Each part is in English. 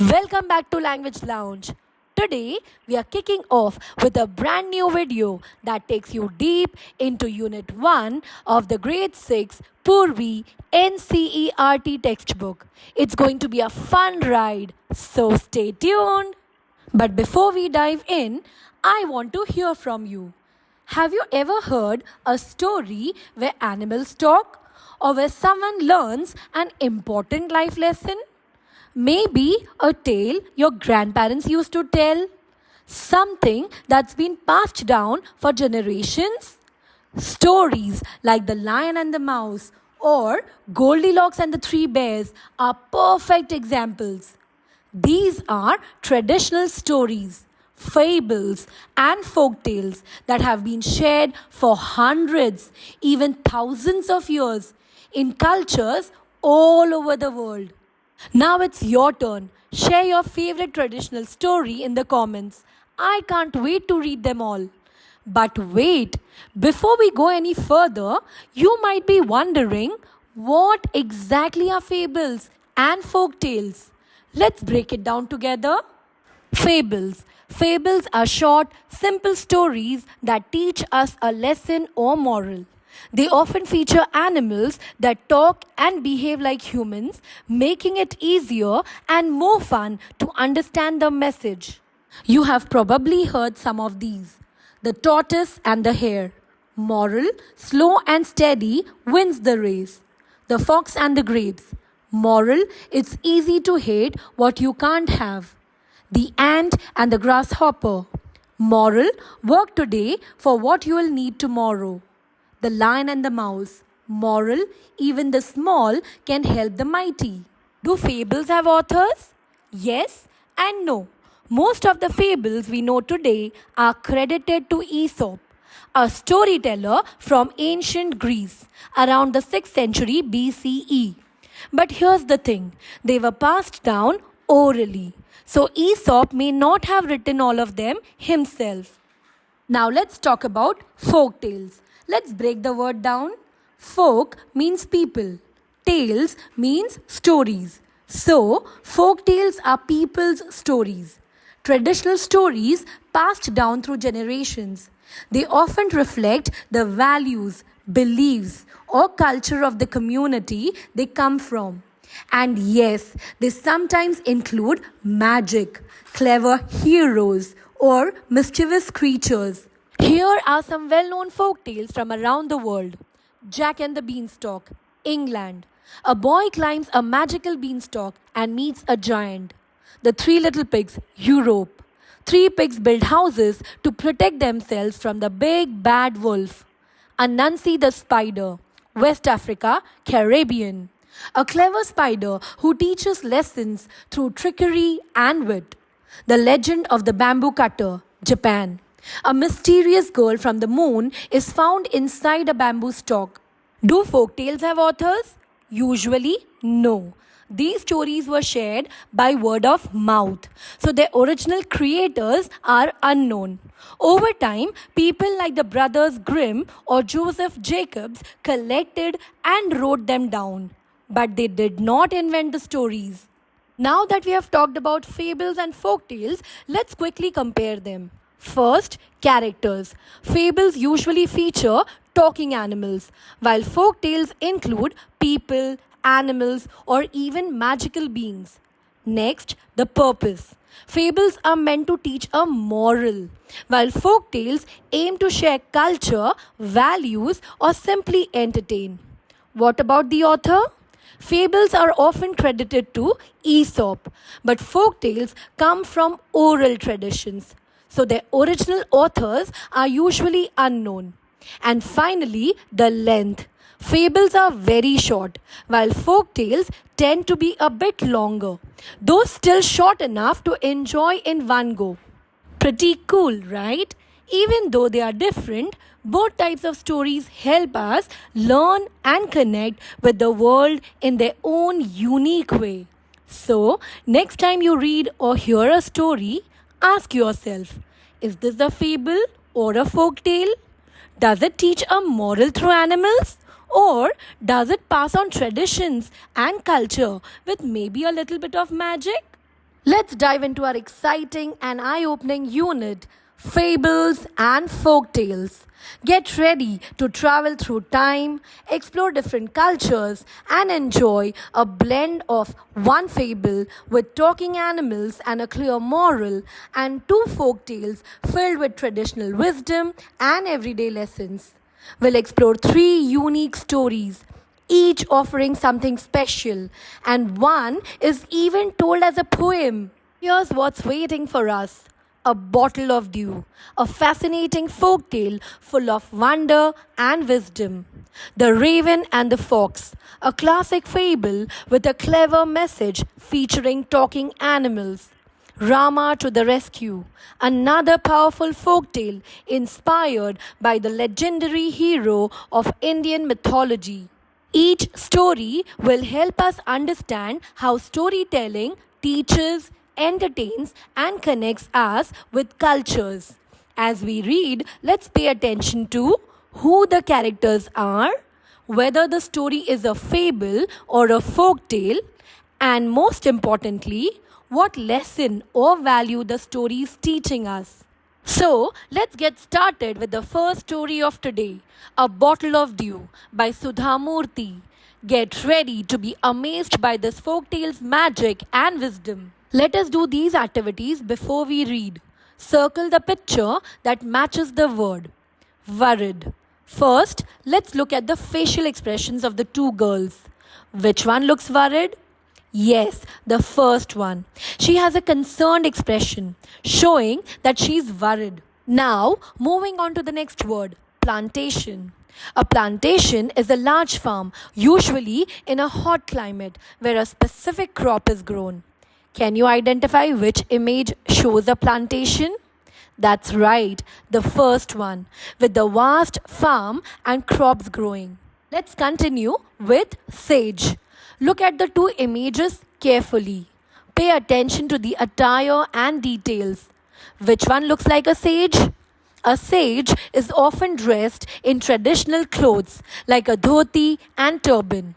Welcome back to Language Lounge. Today we are kicking off with a brand new video that takes you deep into Unit 1 of the Grade 6 Poorvi NCERT textbook. It's going to be a fun ride, so stay tuned. But before we dive in, I want to hear from you. Have you ever heard a story where animals talk or where someone learns an important life lesson? Maybe a tale your grandparents used to tell, something that's been passed down for generations. Stories like The Lion and the Mouse or Goldilocks and the Three Bears are perfect examples. These are traditional stories, fables, and folk tales that have been shared for hundreds, even thousands of years in cultures all over the world. Now it's your turn. Share your favorite traditional story in the comments. I can't wait to read them all. But wait, before we go any further, you might be wondering what exactly are fables and folk tales? Let's break it down together. Fables. Fables are short, simple stories that teach us a lesson or moral. They often feature animals that talk and behave like humans, making it easier and more fun to understand the message. You have probably heard some of these. The tortoise and the hare. Moral, slow and steady wins the race. The fox and the grapes. Moral, it's easy to hate what you can't have. The ant and the grasshopper. Moral, work today for what you will need tomorrow. The Lion and the Mouse. Moral, even the small can help the mighty. Do fables have authors? Yes and no. Most of the fables we know today are credited to Aesop, a storyteller from ancient Greece around the 6th century BCE. But here's the thing, they were passed down orally. So Aesop may not have written all of them himself. Now let's talk about folk tales. Let's break the word down. Folk means people. Tales means stories. So, folk tales are people's stories. Traditional stories passed down through generations. They often reflect the values, beliefs, or culture of the community they come from. And yes, they sometimes include magic, clever heroes, or mischievous creatures. Here are some well-known folk tales from around the world. Jack and the Beanstalk, England. A boy climbs a magical beanstalk and meets a giant. The Three Little Pigs, Europe. Three pigs build houses to protect themselves from the big bad wolf. Anansi the Spider, West Africa, Caribbean. A clever spider who teaches lessons through trickery and wit. The Legend of the Bamboo Cutter, Japan. A mysterious girl from the moon is found inside a bamboo stalk. Do folk tales have authors? Usually, no. These stories were shared by word of mouth, so their original creators are unknown. Over time, people like the brothers Grimm or Joseph Jacobs collected and wrote them down, but they did not invent the stories. Now that we have talked about fables and folk tales, let's quickly compare them. First, characters. Fables usually feature talking animals, while folk tales include people, animals, or even magical beings. Next, the purpose. Fables are meant to teach a moral, while folk tales aim to share culture, values, or simply entertain. What about the author? Fables are often credited to Aesop, but folk tales come from oral traditions, so their original authors are usually unknown. And finally, the length. Fables are very short, while folk tales tend to be a bit longer, though still short enough to enjoy in one go. Pretty cool, right? Even though they are different, both types of stories help us learn and connect with the world in their own unique way. So, next time you read or hear a story, ask yourself, is this a fable or a folk tale? Does it teach a moral through animals? Or does it pass on traditions and culture with maybe a little bit of magic? Let's dive into our exciting and eye opening unit, Fables and Folk Tales. Get ready to travel through time, explore different cultures, and enjoy a blend of one fable with talking animals and a clear moral, and two folk tales filled with traditional wisdom and everyday lessons. We'll explore three unique stories, each offering something special, and one is even told as a poem. Here's what's waiting for us: a bottle of dew, a fascinating folk tale full of wonder and wisdom. The Raven and the Fox, a classic fable with a clever message featuring talking animals. Rama to the rescue, another powerful folktale inspired by the legendary hero of Indian mythology. Each story will help us understand how storytelling teaches, entertains, and connects us with cultures. As we read, let's pay attention to who the characters are, whether the story is a fable or a folk tale, and most importantly, what lesson or value the story is teaching us. So, let's get started with the first story of today, A Bottle of Dew by Sudha Murty. Get ready to be amazed by this folktale's magic and wisdom. Let us do these activities before we read. Circle the picture that matches the word. Worried. First, let's look at the facial expressions of the two girls. Which one looks worried? Yes, the first one. She has a concerned expression, showing that she's worried. Now, moving on to the next word, plantation. A plantation is a large farm, usually in a hot climate, where a specific crop is grown. Can you identify which image shows a plantation? That's right, the first one, with the vast farm and crops growing. Let's continue with sage. Look at the two images carefully. Pay attention to the attire and details. Which one looks like a sage? A sage is often dressed in traditional clothes like a dhoti and turban.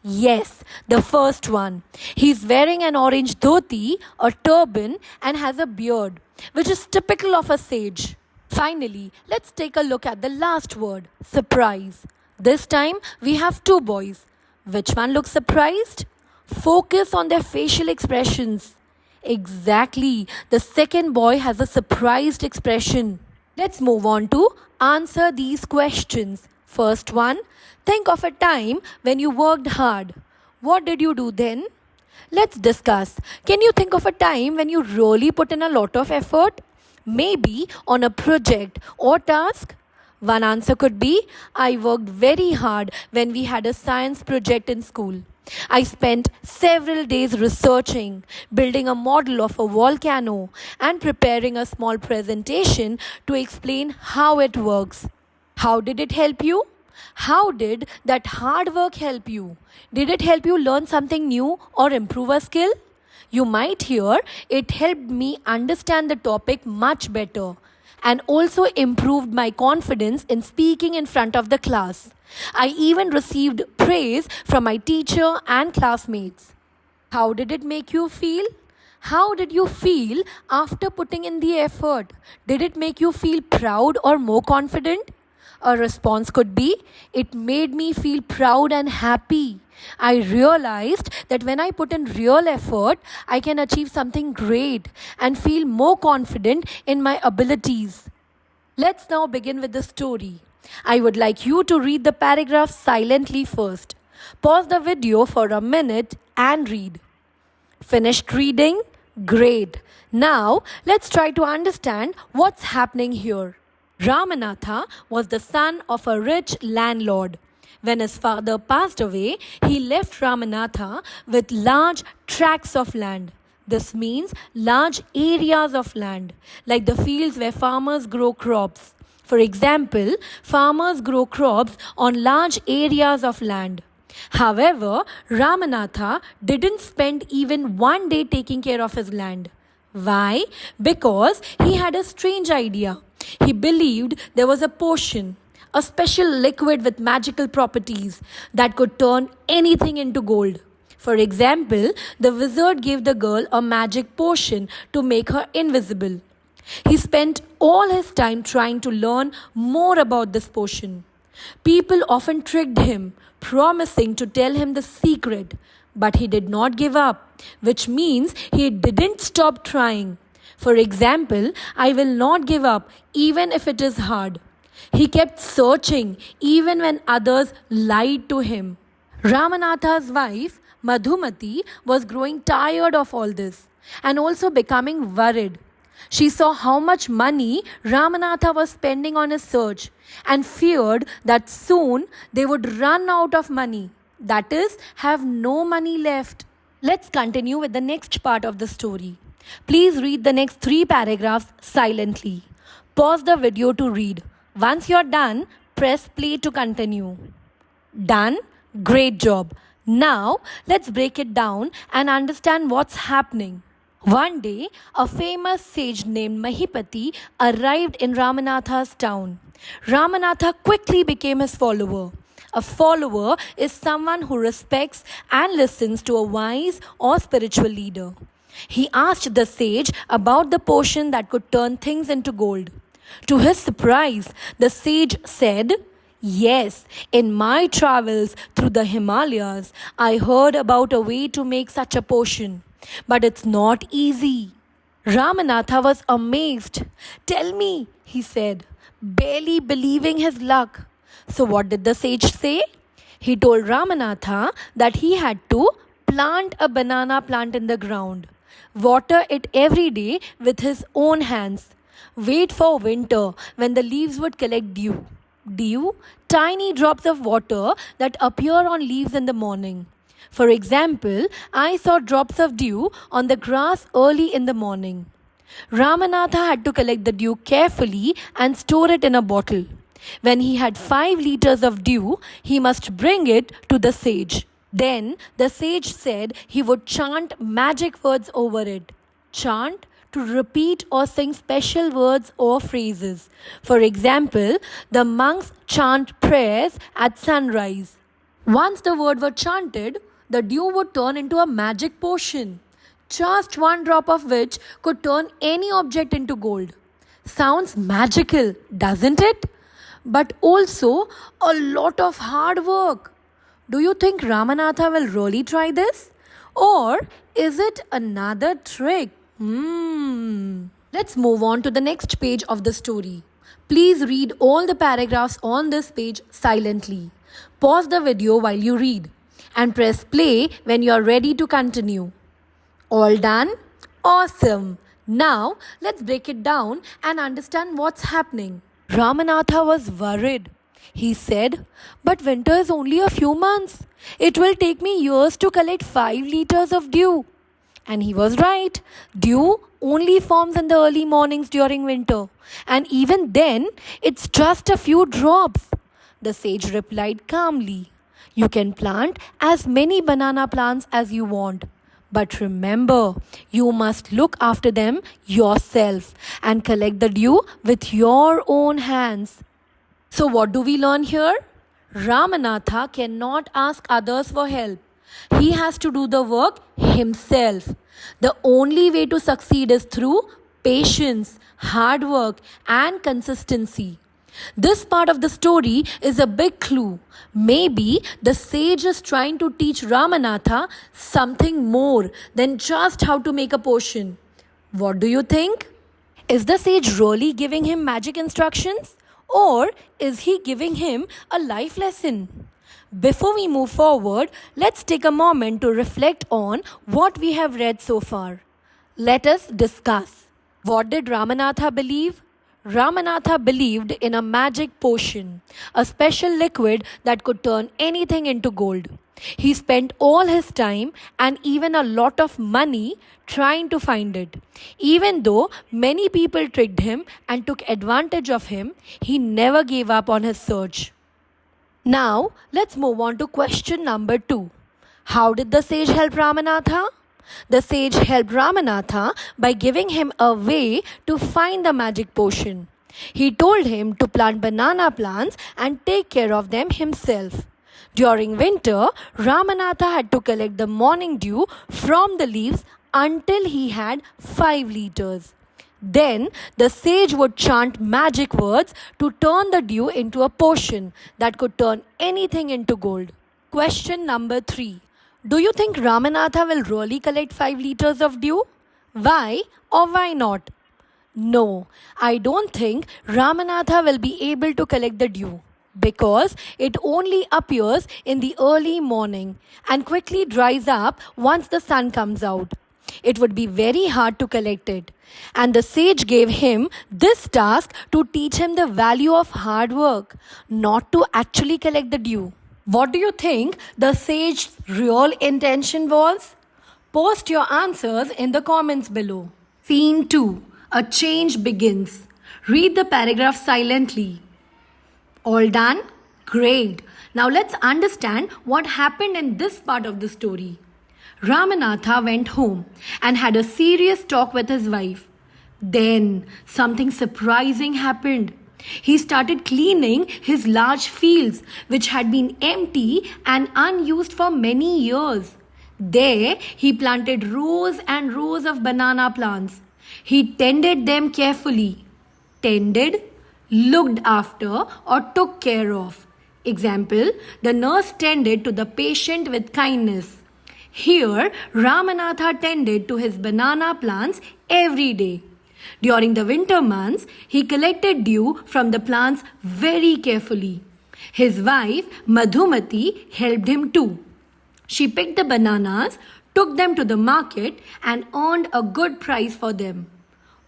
Yes, the first one. He's wearing an orange dhoti, a turban, and has a beard, which is typical of a sage. Finally, let's take a look at the last word, surprise. This time we have two boys. Which one looks surprised? Focus on their facial expressions. Exactly, the second boy has a surprised expression. Let's move on to answer these questions. First one, think of a time when you worked hard. What did you do then? Let's discuss. Can you think of a time when you really put in a lot of effort? Maybe on a project or task? One answer could be, I worked very hard when we had a science project in school. I spent several days researching, building a model of a volcano, and preparing a small presentation to explain how it works. How did it help you? How did that hard work help you? Did it help you learn something new or improve a skill? You might hear, it helped me understand the topic much better and also improved my confidence in speaking in front of the class. I even received praise from my teacher and classmates. How did it make you feel? How did you feel after putting in the effort? Did it make you feel proud or more confident? A response could be, it made me feel proud and happy. I realized that when I put in real effort, I can achieve something great and feel more confident in my abilities. Let's now begin with the story. I would like you to read the paragraph silently first. Pause the video for a minute and read. Finished reading? Great. Now, let's try to understand what's happening here. Ramanatha was the son of a rich landlord. When his father passed away, he left Ramanatha with large tracts of land. This means large areas of land, like the fields where farmers grow crops. For example, farmers grow crops on large areas of land. However, Ramanatha didn't spend even one day taking care of his land. Why? Because he had a strange idea. He believed there was a potion, a special liquid with magical properties that could turn anything into gold. For example, the wizard gave the girl a magic potion to make her invisible. He spent all his time trying to learn more about this potion. People often tricked him, promising to tell him the secret, but he did not give up, which means he didn't stop trying. For example, I will not give up even if it is hard. He kept searching even when others lied to him. Ramanatha's wife, Madhumati, was growing tired of all this and also becoming worried. She saw how much money Ramanatha was spending on his search and feared that soon they would run out of money, that is, have no money left. Let's continue with the next part of the story. Please read the next 3 paragraphs silently. Pause the video to read. Once you're done, press play to continue. Done? Great job. Now, let's break it down and understand what's happening. One day, a famous sage named Mahipati arrived in Ramanatha's town. Ramanatha quickly became his follower. A follower is someone who respects and listens to a wise or spiritual leader. He asked the sage about the potion that could turn things into gold. To his surprise, the sage said, "Yes, in my travels through the Himalayas, I heard about a way to make such a potion. But it's not easy." Ramanatha was amazed. "Tell me," he said, barely believing his luck. So what did the sage say? He told Ramanatha that he had to plant a banana plant in the ground, water it every day with his own hands, wait for winter when the leaves would collect dew. Dew, tiny drops of water that appear on leaves in the morning. For example, I saw drops of dew on the grass early in the morning. Ramanatha had to collect the dew carefully and store it in a bottle. When he had 5 liters of dew, he must bring it to the sage. Then the sage said he would chant magic words over it. Chant, to repeat or sing special words or phrases. For example, the monks chant prayers at sunrise. Once the words were chanted, the dew would turn into a magic potion, just 1 drop of which could turn any object into gold. Sounds magical, doesn't it? But also a lot of hard work. Do you think Ramanatha will really try this? Or is it another trick? Let's move on to the next page of the story. Please read all the paragraphs on this page silently. Pause the video while you read and press play when you are ready to continue. All done? Awesome! Now, let's break it down and understand what's happening. Ramanatha was worried. He said, "But winter is only a few months. It will take me years to collect 5 liters of dew." And he was right. Dew only forms in the early mornings during winter. And even then, it's just a few drops. The sage replied calmly, "You can plant as many banana plants as you want. But remember, you must look after them yourself and collect the dew with your own hands." So what do we learn here? Ramanatha cannot ask others for help. He has to do the work himself. The only way to succeed is through patience, hard work, and consistency. This part of the story is a big clue. Maybe the sage is trying to teach Ramanatha something more than just how to make a potion. What do you think? Is the sage really giving him magic instructions? Or is he giving him a life lesson? Before we move forward, let's take a moment to reflect on what we have read so far. Let us discuss. What did Ramanatha believe? Ramanatha believed in a magic potion, a special liquid that could turn anything into gold. He spent all his time and even a lot of money trying to find it. Even though many people tricked him and took advantage of him, he never gave up on his search. Now, let's move on to question number 2. How did the sage help Ramanatha? The sage helped Ramanatha by giving him a way to find the magic potion. He told him to plant banana plants and take care of them himself. During winter, Ramanatha had to collect the morning dew from the leaves until he had 5 liters. Then the sage would chant magic words to turn the dew into a potion that could turn anything into gold. Question number 3. Do you think Ramanatha will really collect 5 liters of dew? Why or why not? No, I don't think Ramanatha will be able to collect the dew because it only appears in the early morning and quickly dries up once the sun comes out. It would be very hard to collect it. And the sage gave him this task to teach him the value of hard work, not to actually collect the dew. What do you think the sage's real intention was? Post your answers in the comments below. Scene 2. A change begins. Read the paragraph silently. All done? Great. Now let's understand what happened in this part of the story. Ramanatha went home and had a serious talk with his wife. Then something surprising happened. He started cleaning his large fields, which had been empty and unused for many years. There, he planted rows and rows of banana plants. He tended them carefully. Tended, looked after, or took care of. Example, the nurse tended to the patient with kindness. Here, Ramanatha tended to his banana plants every day. During the winter months, he collected dew from the plants very carefully. His wife, Madhumati, helped him too. She picked the bananas, took them to the market, and earned a good price for them.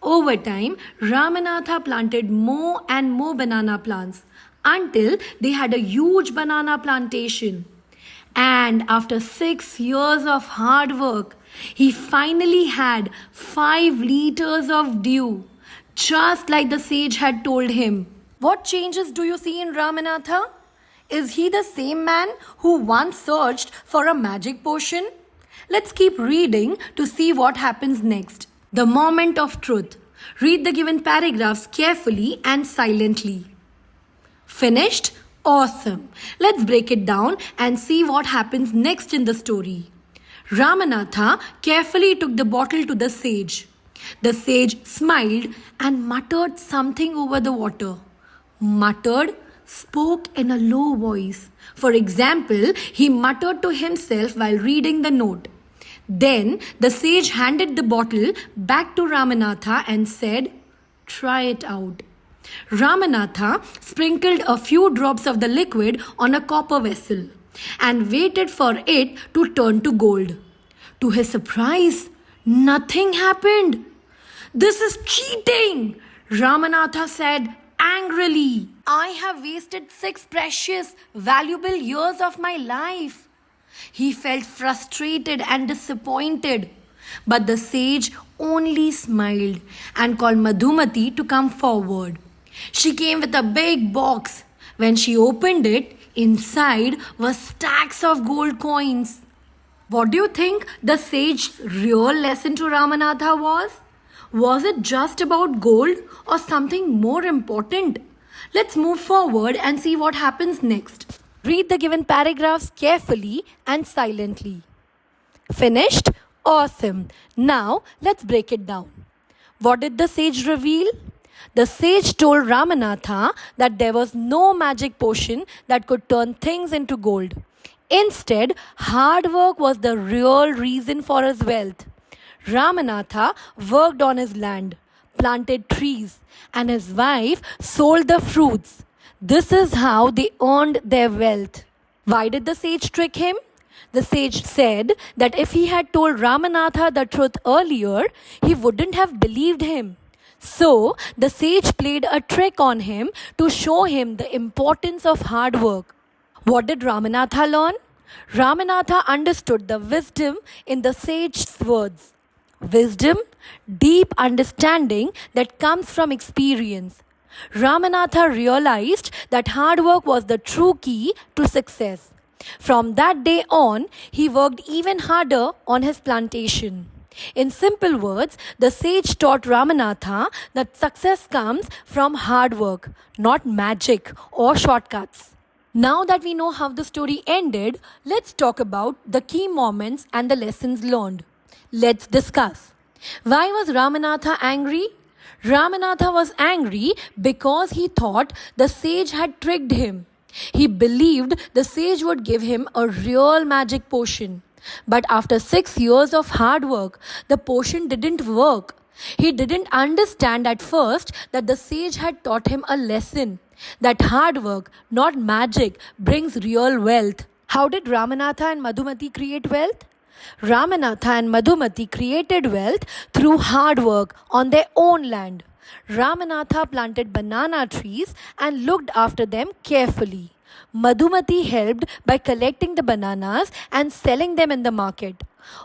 Over time, Ramanatha planted more and more banana plants until they had a huge banana plantation. And after 6 years of hard work, he finally had 5 liters of dew, just like the sage had told him. What changes do you see in Ramanatha? Is he the same man who once searched for a magic potion? Let's keep reading to see what happens next. The moment of truth. Read the given paragraphs carefully and silently. Finished? Awesome. Let's break it down and see what happens next in the story. Ramanatha carefully took the bottle to the sage. The sage smiled and muttered something over the water. Muttered, spoke in a low voice. For example, he muttered to himself while reading the note. Then the sage handed the bottle back to Ramanatha and said, "Try it out." Ramanatha sprinkled a few drops of the liquid on a copper vessel and waited for it to turn to gold. To his surprise, nothing happened. "This is cheating," Ramanatha said angrily. "I have wasted 6 precious, valuable years of my life." He felt frustrated and disappointed. But the sage only smiled and called Madhumati to come forward. She came with a big box. When she opened it, inside were stacks of gold coins. What do you think the sage's real lesson to Ramanatha was? Was it just about gold or something more important? Let's move forward and see what happens next. Read the given paragraphs carefully and silently. Finished? Awesome. Now let's break it down. What did the sage reveal? The sage told Ramanatha that there was no magic potion that could turn things into gold. Instead, hard work was the real reason for his wealth. Ramanatha worked on his land, planted trees, and his wife sold the fruits. This is how they earned their wealth. Why did the sage trick him? The sage said that if he had told Ramanatha the truth earlier, he wouldn't have believed him. So, the sage played a trick on him to show him the importance of hard work. What did Ramanatha learn? Ramanatha understood the wisdom in the sage's words. Wisdom, deep understanding that comes from experience. Ramanatha realized that hard work was the true key to success. From that day on, he worked even harder on his plantation. In simple words, the sage taught Ramanatha that success comes from hard work, not magic or shortcuts. Now that we know how the story ended, let's talk about the key moments and the lessons learned. Let's discuss. Why was Ramanatha angry? Ramanatha was angry because he thought the sage had tricked him. He believed the sage would give him a real magic potion. But after 6 years of hard work, the potion didn't work. He didn't understand at first that the sage had taught him a lesson that hard work, not magic, brings real wealth. How did Ramanatha and Madhumati create wealth? Ramanatha and Madhumati created wealth through hard work on their own land. Ramanatha planted banana trees and looked after them carefully. Madhumati helped by collecting the bananas and selling them in the market.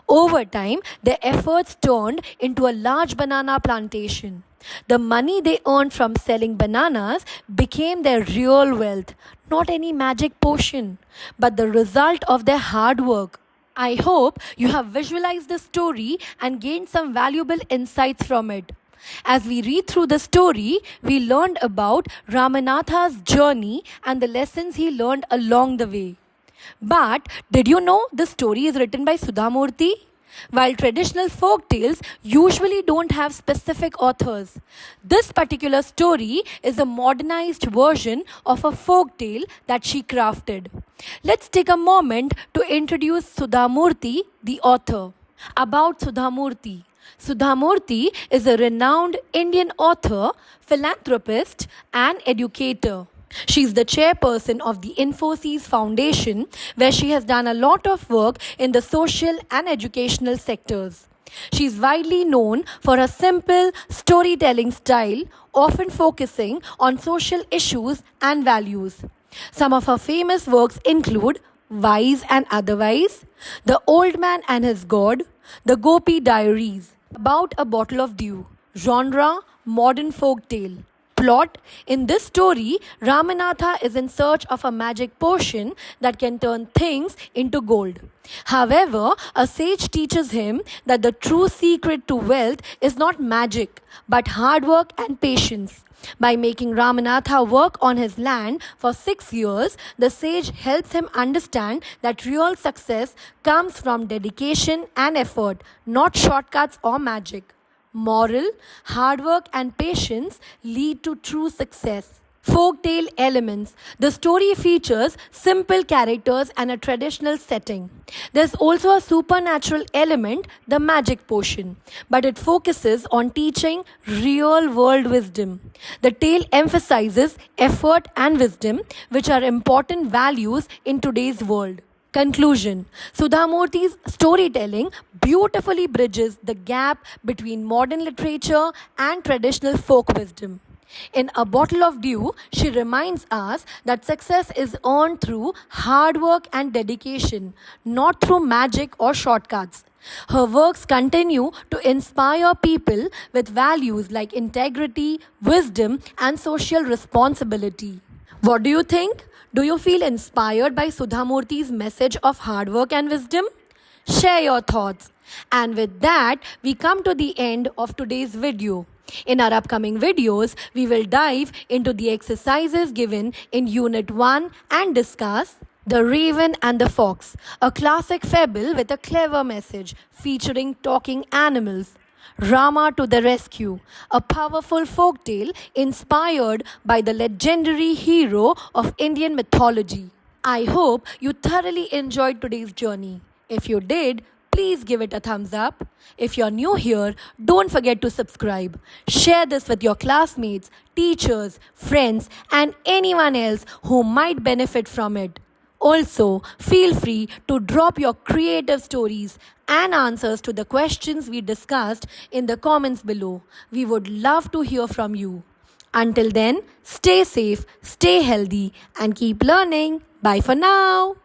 Over time, their efforts turned into a large banana plantation. The money they earned from selling bananas became their real wealth, not any magic potion, but the result of their hard work. I hope you have visualized the story and gained some valuable insights from it. As we read through the story, we learned about Ramanatha's journey and the lessons he learned along the way. But did you know the story is written by Sudha Murty? While traditional folk tales usually don't have specific authors, this particular story is a modernized version of a folk tale that she crafted. Let's take a moment to introduce Sudha Murty, the author. About Sudha Murty. Sudha Murty is a renowned Indian author, philanthropist, and educator. She is the chairperson of the Infosys Foundation, where she has done a lot of work in the social and educational sectors. She is widely known for her simple storytelling style, often focusing on social issues and values. Some of her famous works include Wise and Otherwise, The Old Man and His God, The Gopi Diaries. About a Bottle of Dew. Genre, modern folk tale. Plot: in this story, Ramanatha is in search of a magic potion that can turn things into gold. However, a sage teaches him that the true secret to wealth is not magic, but hard work and patience. By making Ramanatha work on his land for 6 years, the sage helps him understand that real success comes from dedication and effort, not shortcuts or magic. Moral: hard work and patience lead to true success. Folktale elements. The story features simple characters and a traditional setting. There's also a supernatural element, the magic potion, but it focuses on teaching real world wisdom. The tale emphasizes effort and wisdom, which are important values in today's world. Conclusion: Sudha Murty's storytelling beautifully bridges the gap between modern literature and traditional folk wisdom. In A Bottle of Dew, she reminds us that success is earned through hard work and dedication, not through magic or shortcuts. Her works continue to inspire people with values like integrity, wisdom, and social responsibility. What do you think? Do you feel inspired by Sudha Murty's message of hard work and wisdom? Share your thoughts. And with that, we come to the end of today's video. In our upcoming videos, we will dive into the exercises given in Unit 1 and discuss The Raven and the Fox, a classic fable with a clever message featuring talking animals. Rama to the Rescue, a powerful folktale inspired by the legendary hero of Indian mythology. I hope you thoroughly enjoyed today's journey. If you did, please give it a thumbs up. If you're new here, don't forget to subscribe. Share this with your classmates, teachers, friends, and anyone else who might benefit from it. Also, feel free to drop your creative stories and answers to the questions we discussed in the comments below. We would love to hear from you. Until then, stay safe, stay healthy, and keep learning. Bye for now.